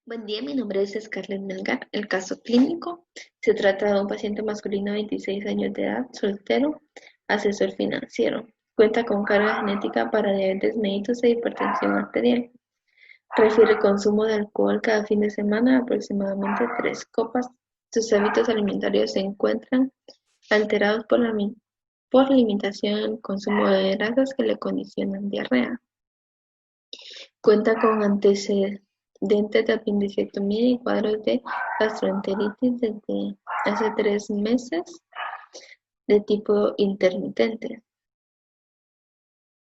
Buen día, mi nombre es Scarlett Melgar. El caso clínico se trata de un paciente masculino de 26 años de edad, soltero, asesor financiero. Cuenta con carga genética para diabetes mellitus e hipertensión arterial. Refiere consumo de alcohol cada fin de semana, aproximadamente 3 copas. Sus hábitos alimentarios se encuentran alterados por limitación en el consumo de grasas que le condicionan diarrea. Cuenta con antecedentes de apendicectomía y cuadros de gastroenteritis desde hace 3 meses de tipo intermitente,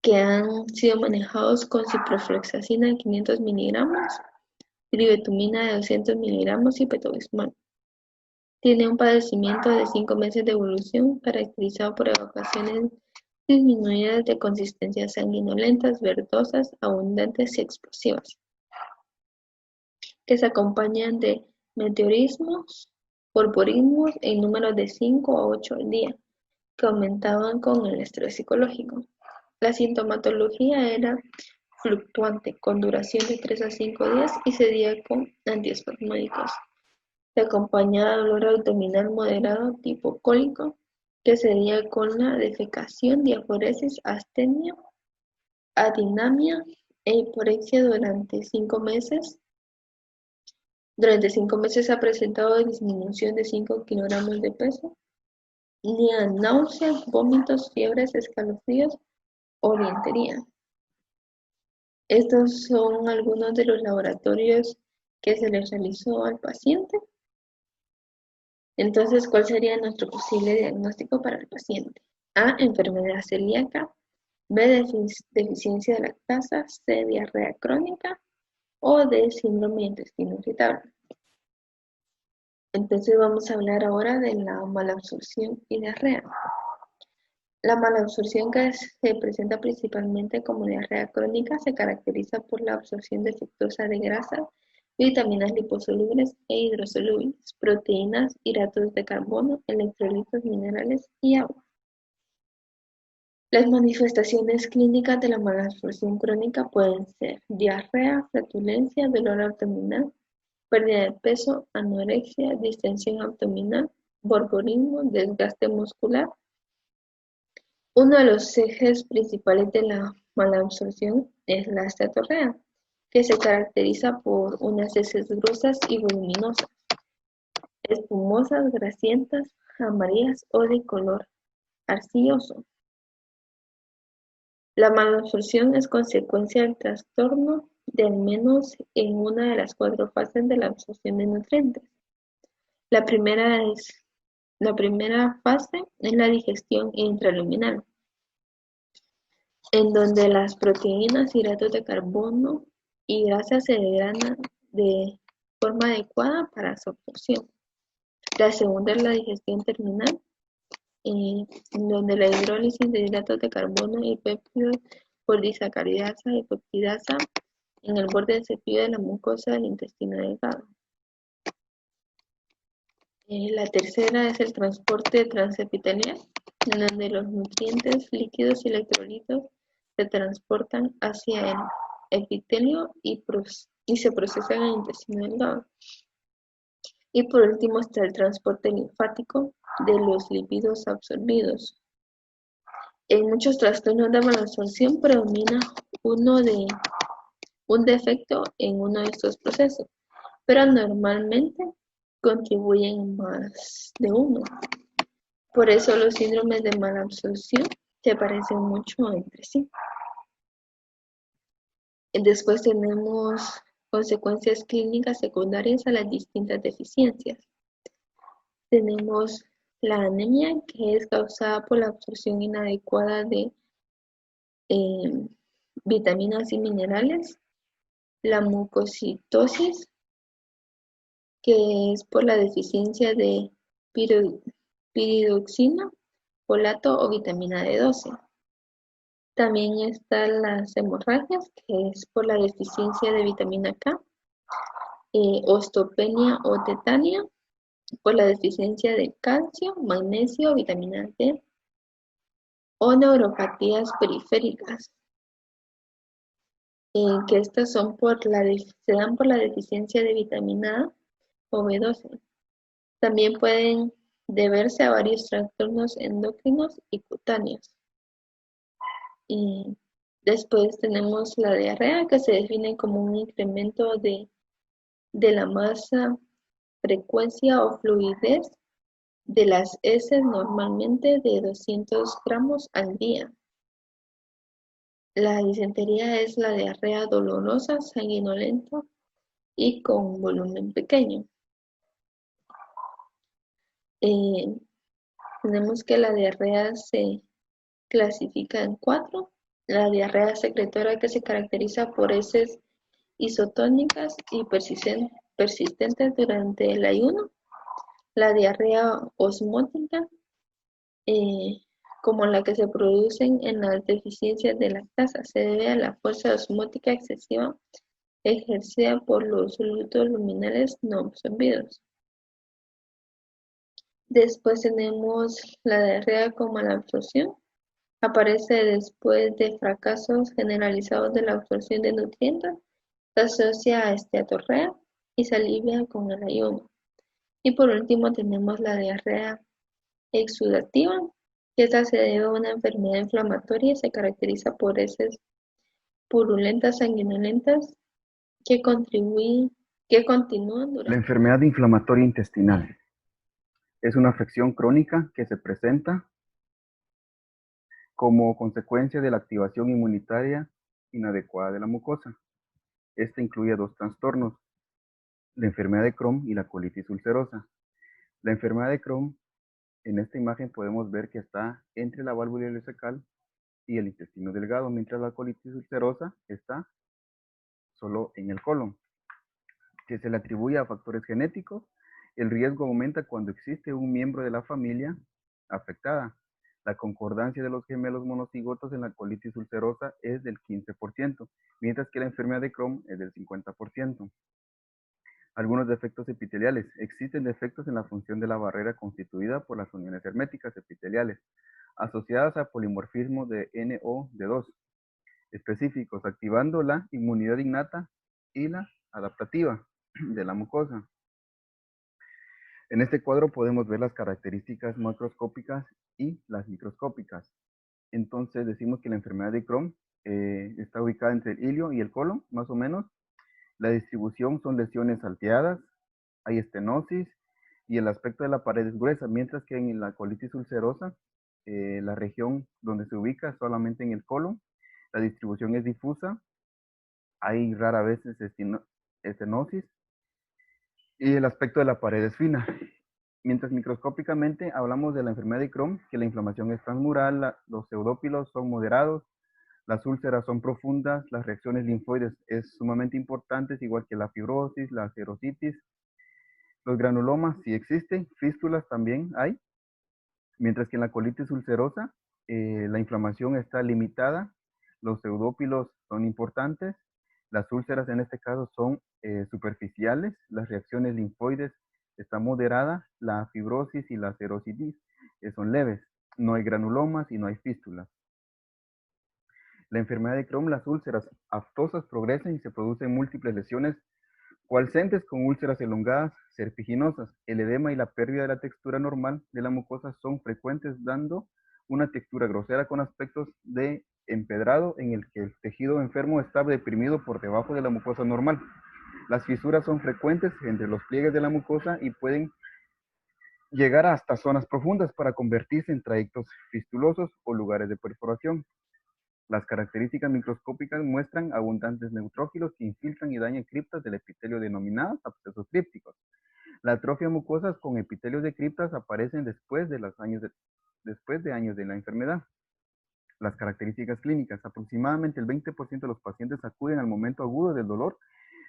que han sido manejados con ciprofloxacina de 500 miligramos, glibetumina de 200 miligramos y petobismol. Tiene un padecimiento de 5 meses de evolución caracterizado por evacuaciones disminuidas de consistencia sanguinolentas, verdosas, abundantes y explosivas, que se acompañan de meteorismos, porporismos en números de 5 a 8 al día, que aumentaban con el estrés psicológico. La sintomatología era fluctuante, con duración de 3 a 5 días y se día con antiespasmódicos. Se acompañaba de dolor abdominal moderado tipo cólico, que se día con la defecación, diaforesis, astenia, adinamia e hiporexia durante 5 meses. Durante 5 meses ha presentado disminución de 5 kilogramos de peso, ni a náuseas, vómitos, fiebres, escalofríos o dientería. Estos son algunos de los laboratorios que se les realizó al paciente. Entonces, ¿cuál sería nuestro posible diagnóstico para el paciente? A, enfermedad celíaca. B, deficiencia de lactasa. C, diarrea crónica. O D, síndrome de intestino irritable. Entonces vamos a hablar ahora de la malabsorción y diarrea. La malabsorción, que se presenta principalmente como diarrea crónica, se caracteriza por la absorción defectuosa de grasas, vitaminas liposolubles e hidrosolubles, proteínas, hidratos de carbono, electrolitos, minerales y agua. Las manifestaciones clínicas de la malabsorción crónica pueden ser diarrea, flatulencia, dolor abdominal, pérdida de peso, anorexia, distensión abdominal, borborismo, desgaste muscular. Uno de los ejes principales de la malabsorción es la esteatorrea, que se caracteriza por unas heces gruesas y voluminosas, espumosas, grasientas, amarillas o de color arcilloso. La malabsorción es consecuencia del trastorno de al menos en una de las 4 fases de la absorción de nutrientes. La primera fase es la digestión intraluminal, en donde las proteínas, hidratos de carbono y grasas se degradan de forma adecuada para su absorción. La segunda es la digestión terminal, en donde la hidrólisis de hidratos de carbono y péptidos por disacaridasa y peptidasa en el borde del cepillo de la mucosa del intestino delgado. La tercera es el transporte transepitelial, en donde los nutrientes, líquidos y electrolitos se transportan hacia el epitelio y se procesan en el intestino delgado. Y por último está el transporte linfático de los lípidos absorbidos. En muchos trastornos de malabsorción predomina un defecto en uno de estos procesos, pero normalmente contribuyen más de uno. Por eso los síndromes de malabsorción se parecen mucho entre sí. Después tenemos consecuencias clínicas secundarias a las distintas deficiencias. Tenemos la anemia, que es causada por la absorción inadecuada de vitaminas y minerales. La mucocitosis, que es por la deficiencia de piridoxina, folato o vitamina D12. También están las hemorragias, que es por la deficiencia de vitamina K, osteopenia o tetania, por la deficiencia de calcio, magnesio, vitamina D, o neuropatías periféricas. que estas son se dan por la deficiencia de vitamina A o B12. También pueden deberse a varios trastornos endocrinos y cutáneos. Y después tenemos la diarrea, que se define como un incremento de la masa, frecuencia o fluidez de las heces, normalmente de 200 gramos al día. La disentería es la diarrea dolorosa, sanguinolenta y con volumen pequeño. Eh, Tenemos que la diarrea se clasifica en 4. La diarrea secretora, que se caracteriza por heces isotónicas y persistentes durante el ayuno. La diarrea osmótica, eh, como la que se producen en las deficiencias de lactasa, se debe a la fuerza osmótica excesiva ejercida por los solutos luminales no absorbidos. Después tenemos la diarrea como la absorción. Aparece después de fracasos generalizados de la absorción de nutrientes, se asocia a esteatorrea y se alivia con el ayuno. Y por último tenemos la diarrea exudativa, que esta se debe a una enfermedad inflamatoria y se caracteriza por heces purulentas sanguinolentas que continúan La durante. enfermedad inflamatoria intestinal es una afección crónica que se presenta como consecuencia de la activación inmunitaria inadecuada de la mucosa. Esta incluye dos trastornos: la enfermedad de Crohn y la colitis ulcerosa. La enfermedad de Crohn, en esta imagen podemos ver que está entre la válvula ileocecal y el intestino delgado, mientras la colitis ulcerosa está solo en el colon. Que se le atribuye a factores genéticos, el riesgo aumenta cuando existe un miembro de la familia afectada. La concordancia de los gemelos monocigotos en la colitis ulcerosa es del 15%, mientras que la enfermedad de Crohn es del 50%. Algunos defectos epiteliales. Existen defectos en la función de la barrera constituida por las uniones herméticas epiteliales, asociadas a polimorfismo de NO-D2, específicos, activando la inmunidad innata y la adaptativa de la mucosa. En este cuadro podemos ver las características macroscópicas y las microscópicas. Entonces decimos que la enfermedad de Crohn está ubicada entre el ilio y el colon, más o menos. La distribución son lesiones salteadas, hay estenosis y el aspecto de la pared es gruesa, mientras que en la colitis ulcerosa, la región donde se ubica solamente en el colon, la distribución es difusa, hay rara vez estenosis y el aspecto de la pared es fina. Mientras microscópicamente hablamos de la enfermedad de Crohn, que la inflamación es transmural, los eudópilos son moderados, las úlceras son profundas, las reacciones linfoides es sumamente importantes, igual que la fibrosis, la serositis, los granulomas sí existen, fístulas también hay, mientras que en la colitis ulcerosa la inflamación está limitada, los eudópilos son importantes, las úlceras en este caso son superficiales, las reacciones linfoides están moderadas, la fibrosis y la serositis son leves, no hay granulomas y no hay fístulas. La enfermedad de Crohn, las úlceras aftosas progresan y se producen múltiples lesiones coalescentes con úlceras elongadas, serpiginosas. El edema y la pérdida de la textura normal de la mucosa son frecuentes, dando una textura grosera con aspectos de empedrado en el que el tejido enfermo está deprimido por debajo de la mucosa normal. Las fisuras son frecuentes entre los pliegues de la mucosa y pueden llegar hasta zonas profundas para convertirse en trayectos fistulosos o lugares de perforación. Las características microscópicas muestran abundantes neutrófilos que infiltran y dañan criptas del epitelio denominadas abscesos crípticos. La atrofia mucosa con epitelios de criptas aparecen después de años de la enfermedad. Las características clínicas. Aproximadamente el 20% de los pacientes acuden al momento agudo del dolor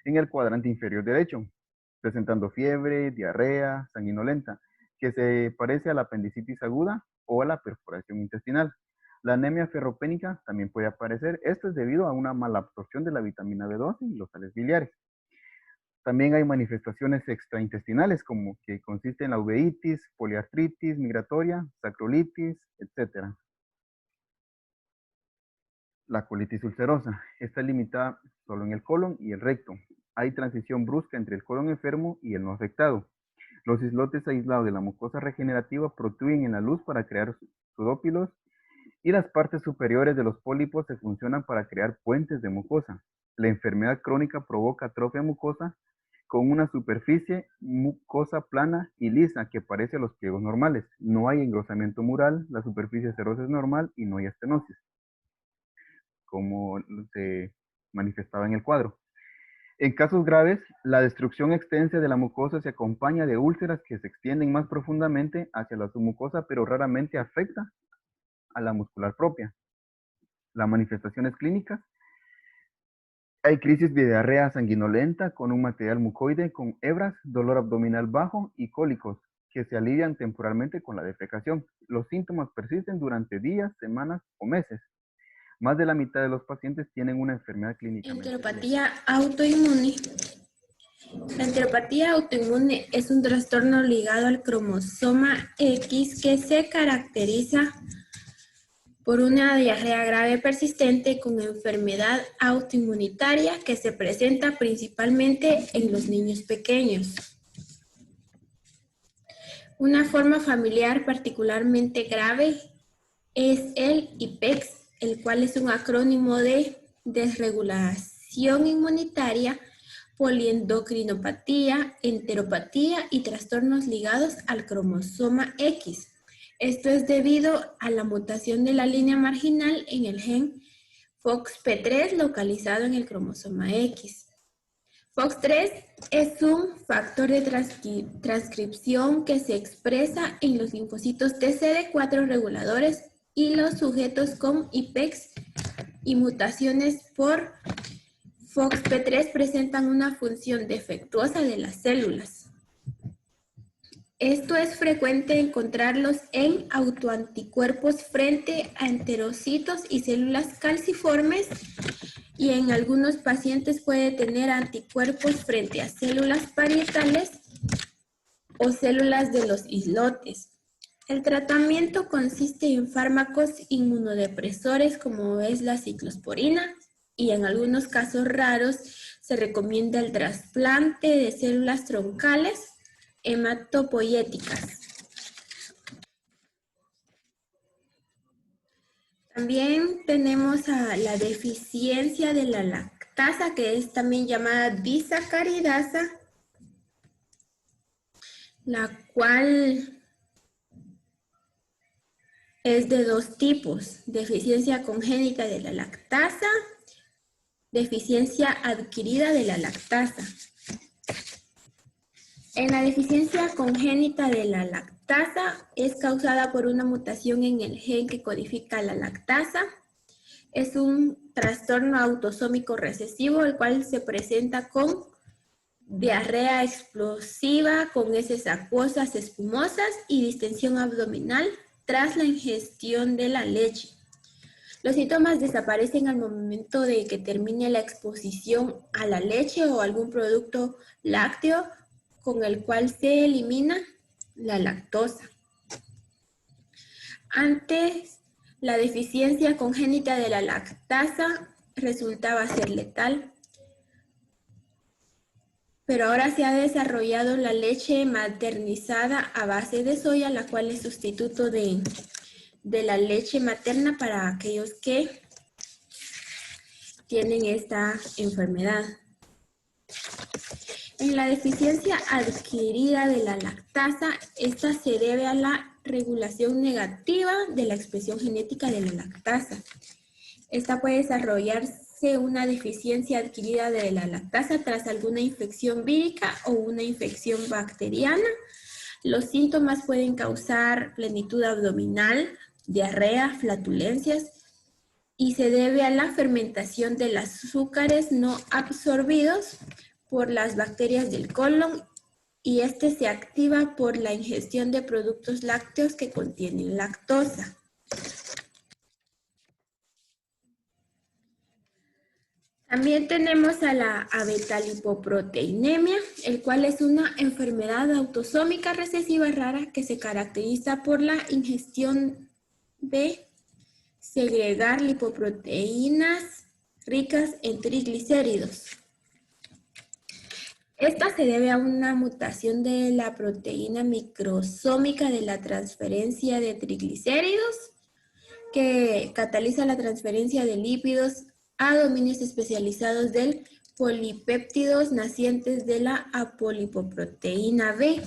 en el cuadrante inferior derecho, presentando fiebre, diarrea, sanguinolenta, que se parece a la apendicitis aguda o a la perforación intestinal. La anemia ferropénica también puede aparecer. Esto es debido a una mala absorción de la vitamina B12 y los sales biliares. También hay manifestaciones extraintestinales como que consiste en la uveitis, poliartritis migratoria, sacrolitis, etc. La colitis ulcerosa. Esta es limitada solo en el colon y el recto. Hay transición brusca entre el colon enfermo y el no afectado. Los islotes aislados de la mucosa regenerativa protruyen en la luz para crear pseudópilos y las partes superiores de los pólipos se funcionan para crear puentes de mucosa. La enfermedad crónica provoca atrofia mucosa con una superficie mucosa plana y lisa que parece a los pliegos normales. No hay engrosamiento mural, la superficie serosa es normal y no hay estenosis, como se manifestaba en el cuadro. En casos graves, la destrucción extensa de la mucosa se acompaña de úlceras que se extienden más profundamente hacia la submucosa, pero raramente afecta a la muscular propia. Las manifestaciones clínicas: hay crisis de diarrea sanguinolenta con un material mucoide con hebras, dolor abdominal bajo y cólicos que se alivian temporalmente con la defecación. Los síntomas persisten durante días, semanas o meses. Más de la mitad de los pacientes tienen una enfermedad clínicamente leve. Enteropatía autoinmune. La enteropatía autoinmune es un trastorno ligado al cromosoma X que se caracteriza por una diarrea grave persistente con enfermedad autoinmunitaria que se presenta principalmente en los niños pequeños. Una forma familiar particularmente grave es el IPEX, el cual es un acrónimo de desregulación inmunitaria, poliendocrinopatía, enteropatía y trastornos ligados al cromosoma X. Esto es debido a la mutación de la línea marginal en el gen FOXP3 localizado en el cromosoma X. FOX3 es un factor de transcripción que se expresa en los linfocitos TCD4 reguladores y los sujetos con IPEX y mutaciones por FOXP3 presentan una función defectuosa de las células. Esto es frecuente encontrarlos en autoanticuerpos frente a enterocitos y células calciformes, y en algunos pacientes puede tener anticuerpos frente a células parietales o células de los islotes. El tratamiento consiste en fármacos inmunodepresores como es la ciclosporina, y en algunos casos raros se recomienda el trasplante de células troncales hematopoyéticas. También tenemos a la deficiencia de la lactasa, que es también llamada disacaridasa, la cual es de dos tipos: deficiencia congénita de la lactasa, deficiencia adquirida de la lactasa. En la deficiencia congénita de la lactasa es causada por una mutación en el gen que codifica la lactasa. Es un trastorno autosómico recesivo, el cual se presenta con diarrea explosiva, con heces acuosas espumosas y distensión abdominal tras la ingestión de la leche. Los síntomas desaparecen al momento de que termine la exposición a la leche o algún producto lácteo con el cual se elimina la lactosa. Antes, la deficiencia congénita de la lactasa resultaba ser letal, pero ahora se ha desarrollado la leche maternizada a base de soya, la cual es sustituto de la leche materna para aquellos que tienen esta enfermedad. En la deficiencia adquirida de la lactasa, esta se debe a la regulación negativa de la expresión genética de la lactasa. Esta puede desarrollarse una deficiencia adquirida de la lactasa tras alguna infección vírica o una infección bacteriana. Los síntomas pueden causar plenitud abdominal, diarrea, flatulencias, y se debe a la fermentación de los azúcares no absorbidos por las bacterias del colon, y este se activa por la ingestión de productos lácteos que contienen lactosa. También tenemos a la abetalipoproteinemia, el cual es una enfermedad autosómica recesiva rara que se caracteriza por la ingestión de segregar lipoproteínas ricas en triglicéridos. Esta se debe a una mutación de la proteína microsómica de la transferencia de triglicéridos que cataliza la transferencia de lípidos a dominios especializados del polipéptidos nacientes de la apolipoproteína B.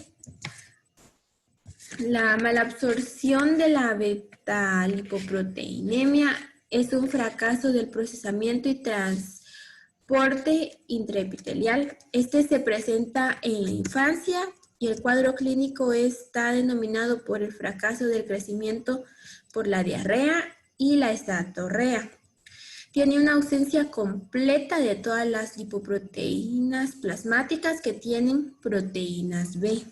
La malabsorción de la beta-lipoproteinemia es un fracaso del procesamiento y transporte intraepitelial. Este se presenta en la infancia y el cuadro clínico está denominado por el fracaso del crecimiento por la diarrea y la estatorrea. Tiene una ausencia completa de todas las lipoproteínas plasmáticas que tienen proteínas B.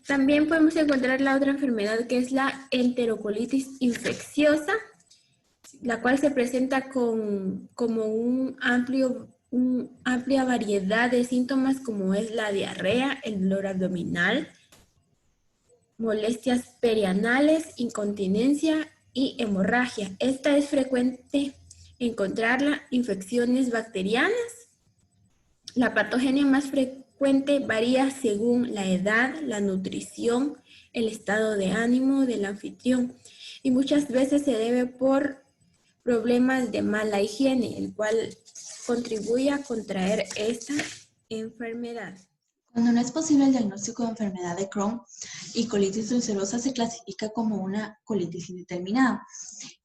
También podemos encontrar la otra enfermedad que es la enterocolitis infecciosa, la cual se presenta como amplia variedad de síntomas como es la diarrea, el dolor abdominal, molestias perianales, incontinencia y hemorragia. Esta es frecuente encontrarla infecciones bacterianas. La patogenia más frecuente varía según la edad, la nutrición, el estado de ánimo del anfitrión y muchas veces se debe por problemas de mala higiene, el cual contribuye a contraer esta enfermedad. Cuando no es posible el diagnóstico de enfermedad de Crohn y colitis ulcerosa se clasifica como una colitis indeterminada.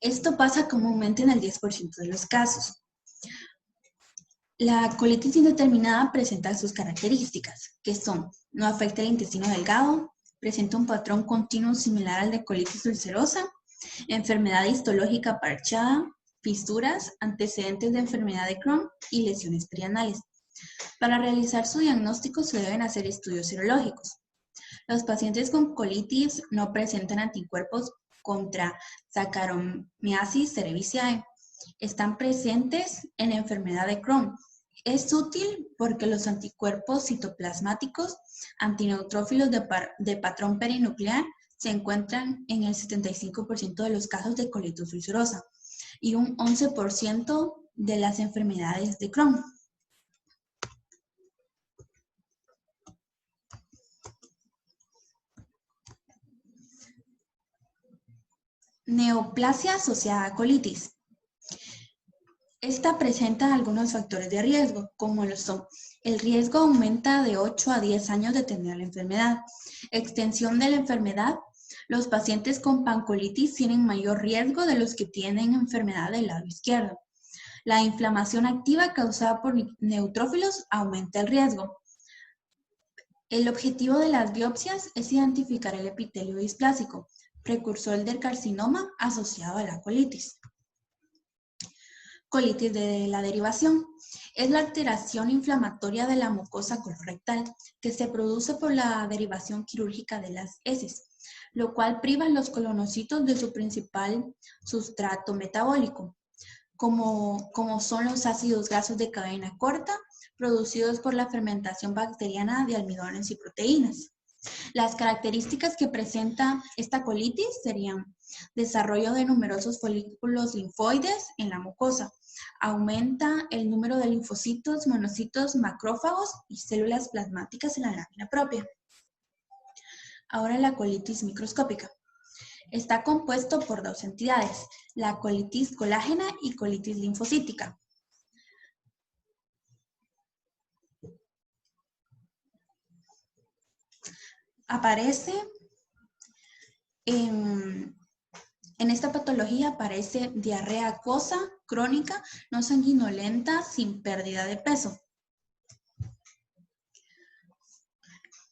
Esto pasa comúnmente en el 10% de los casos. La colitis indeterminada presenta sus características, que son: no afecta el intestino delgado, presenta un patrón continuo similar al de colitis ulcerosa, enfermedad histológica parchada, fisuras, antecedentes de enfermedad de Crohn y lesiones perianales. Para realizar su diagnóstico se deben hacer estudios serológicos. Los pacientes con colitis no presentan anticuerpos contra Saccharomyces cerevisiae. Están presentes en enfermedad de Crohn. Es útil porque los anticuerpos citoplasmáticos antineutrófilos de patrón perinuclear se encuentran en el 75% de los casos de colitis ulcerosa y un 11% de las enfermedades de Crohn. Neoplasia asociada a colitis. Esta presenta algunos factores de riesgo, como lo son: el riesgo aumenta de 8 a 10 años de tener la enfermedad. Extensión de la enfermedad. Los pacientes con pancolitis tienen mayor riesgo de los que tienen enfermedad del lado izquierdo. La inflamación activa causada por neutrófilos aumenta el riesgo. El objetivo de las biopsias es identificar el epitelio displásico, precursor del carcinoma asociado a la colitis. Colitis de la derivación. Es la alteración inflamatoria de la mucosa colorectal que se produce por la derivación quirúrgica de las heces, lo cual priva a los colonocitos de su principal sustrato metabólico, como son los ácidos grasos de cadena corta producidos por la fermentación bacteriana de almidones y proteínas. Las características que presenta esta colitis serían: desarrollo de numerosos folículos linfoides en la mucosa, aumenta el número de linfocitos, monocitos, macrófagos y células plasmáticas en la lámina propia. Ahora la colitis microscópica. Está compuesto por dos entidades, la colitis colágena y colitis linfocítica. Aparece en esta patología aparece diarrea acuosa, crónica, no sanguinolenta, sin pérdida de peso.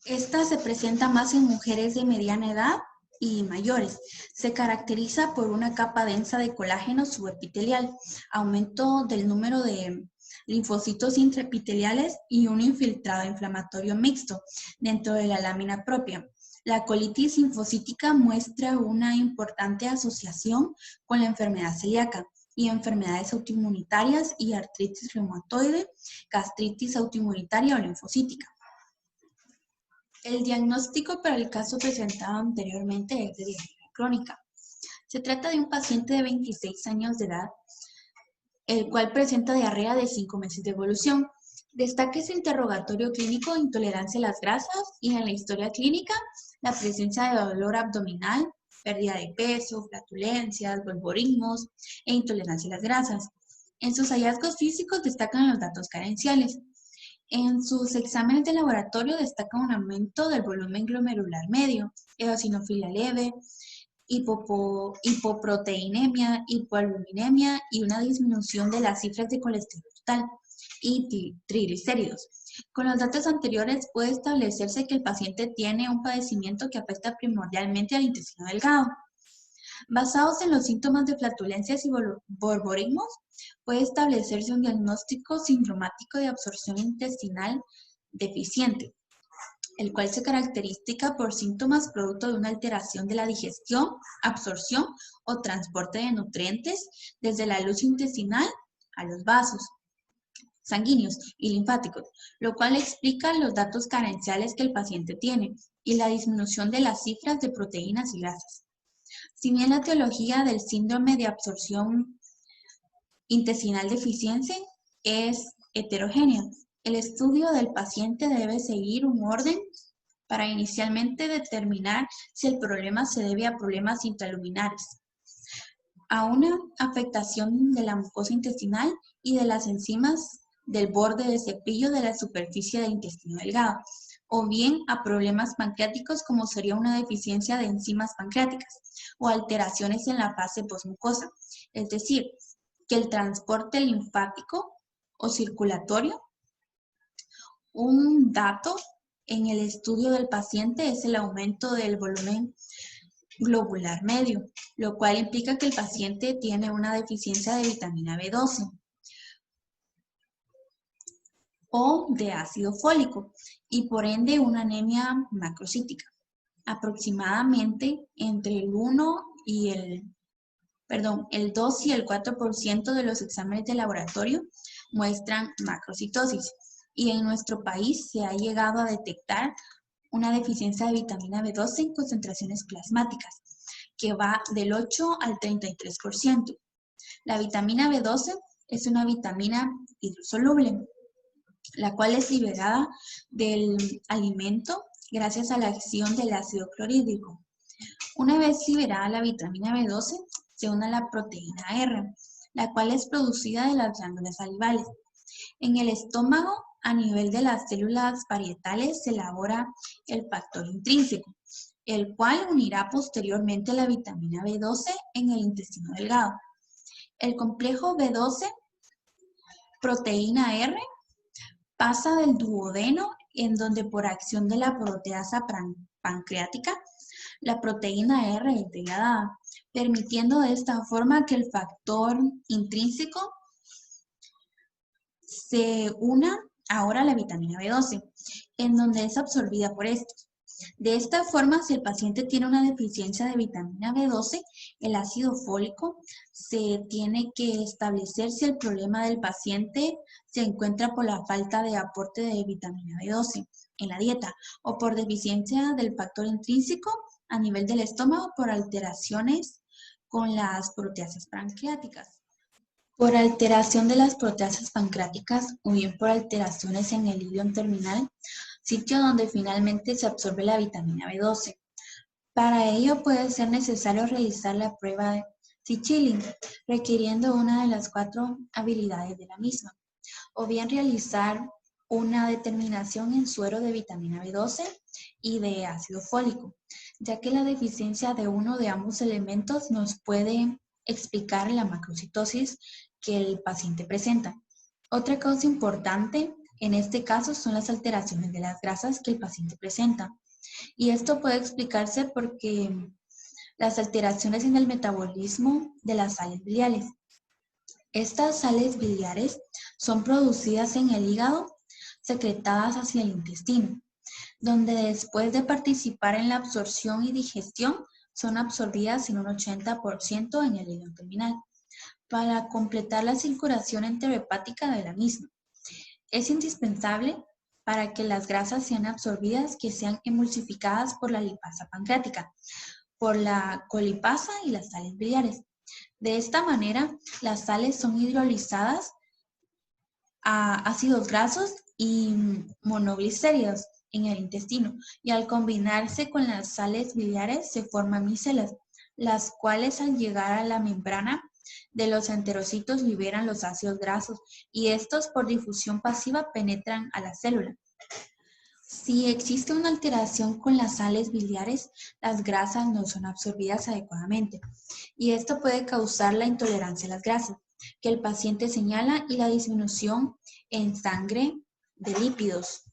Esta se presenta más en mujeres de mediana edad y mayores. Se caracteriza por una capa densa de colágeno subepitelial, aumento del número de linfocitos intraepiteliales y un infiltrado inflamatorio mixto dentro de la lámina propia. La colitis linfocítica muestra una importante asociación con la enfermedad celíaca y enfermedades autoinmunitarias y artritis reumatoide, gastritis autoinmunitaria o linfocítica. El diagnóstico para el caso presentado anteriormente es de diarrea crónica. Se trata de un paciente de 26 años de edad, el cual presenta diarrea de 5 meses de evolución. Destaca su interrogatorio clínico de intolerancia a las grasas y en la historia clínica la presencia de dolor abdominal, pérdida de peso, flatulencias, bolborismos e intolerancia a las grasas. En sus hallazgos físicos destacan los datos carenciales. En sus exámenes de laboratorio destaca un aumento del volumen glomerular medio, eosinofilia leve, hipoproteinemia, hipoalbuminemia y una disminución de las cifras de colesterol total y triglicéridos. Con los datos anteriores puede establecerse que el paciente tiene un padecimiento que afecta primordialmente al intestino delgado. Basados en los síntomas de flatulencias y borborismos, puede establecerse un diagnóstico sindromático de absorción intestinal deficiente, el cual se caracteriza por síntomas producto de una alteración de la digestión, absorción o transporte de nutrientes desde la luz intestinal a los vasos sanguíneos y linfáticos, lo cual explica los datos carenciales que el paciente tiene y la disminución de las cifras de proteínas y grasas. Si bien la etiología del síndrome de absorción intestinal deficiente es heterogénea, el estudio del paciente debe seguir un orden para inicialmente determinar si el problema se debe a problemas intraluminares, a una afectación de la mucosa intestinal y de las enzimas del borde de cepillo de la superficie del intestino delgado, o bien a problemas pancreáticos como sería una deficiencia de enzimas pancreáticas o alteraciones en la fase posmucosa, es decir, que el transporte linfático o circulatorio. Un dato en el estudio del paciente es el aumento del volumen globular medio, lo cual implica que el paciente tiene una deficiencia de vitamina B12 o de ácido fólico y por ende una anemia macrocítica. Aproximadamente entre el 2 y el 4% de los exámenes de laboratorio muestran macrocitosis y en nuestro país se ha llegado a detectar una deficiencia de vitamina B12 en concentraciones plasmáticas que va del 8 al 33%. La vitamina B12 es una vitamina hidrosoluble, la cual es liberada del alimento gracias a la acción del ácido clorhídrico. Una vez liberada la vitamina B12, se une a la proteína R, la cual es producida de las glándulas salivales. En el estómago, a nivel de las células parietales, se elabora el factor intrínseco, el cual unirá posteriormente la vitamina B12 en el intestino delgado. El complejo B12, proteína R, pasa del duodeno, en donde por acción de la proteasa pancreática, la proteína R es degradada, permitiendo de esta forma que el factor intrínseco se una ahora a la vitamina B12, en donde es absorbida por estos. De esta forma, si el paciente tiene una deficiencia de vitamina B12, el ácido fólico, se tiene que establecer si el problema del paciente se encuentra por la falta de aporte de vitamina B12 en la dieta o por deficiencia del factor intrínseco a nivel del estómago por alteraciones con las proteasas pancreáticas. Por alteración de las proteasas pancreáticas o bien por alteraciones en el ilion terminal, sitio donde finalmente se absorbe la vitamina B12. Para ello puede ser necesario realizar la prueba de Schilling, requiriendo una de las 4 habilidades de la misma, o bien realizar una determinación en suero de vitamina B12 y de ácido fólico, ya que la deficiencia de uno de ambos elementos nos puede explicar la macrocitosis que el paciente presenta. Otra causa importante en este caso son las alteraciones de las grasas que el paciente presenta. Y esto puede explicarse porque las alteraciones en el metabolismo de las sales biliares. Estas sales biliares son producidas en el hígado, secretadas hacia el intestino, donde después de participar en la absorción y digestión, son absorbidas en un 80% en el ilion terminal, para completar la circulación enterohepática de la misma. Es indispensable para que las grasas sean absorbidas que sean emulsificadas por la lipasa pancreática, por la colipasa y las sales biliares. De esta manera, las sales son hidrolizadas a ácidos grasos y monoglicéridos en el intestino, y al combinarse con las sales biliares se forman micelas, las cuales al llegar a la membrana de los enterocitos liberan los ácidos grasos, y estos por difusión pasiva penetran a la célula. Si existe una alteración con las sales biliares, las grasas no son absorbidas adecuadamente, y esto puede causar la intolerancia a las grasas, que el paciente señala, y la disminución en sangre de lípidos.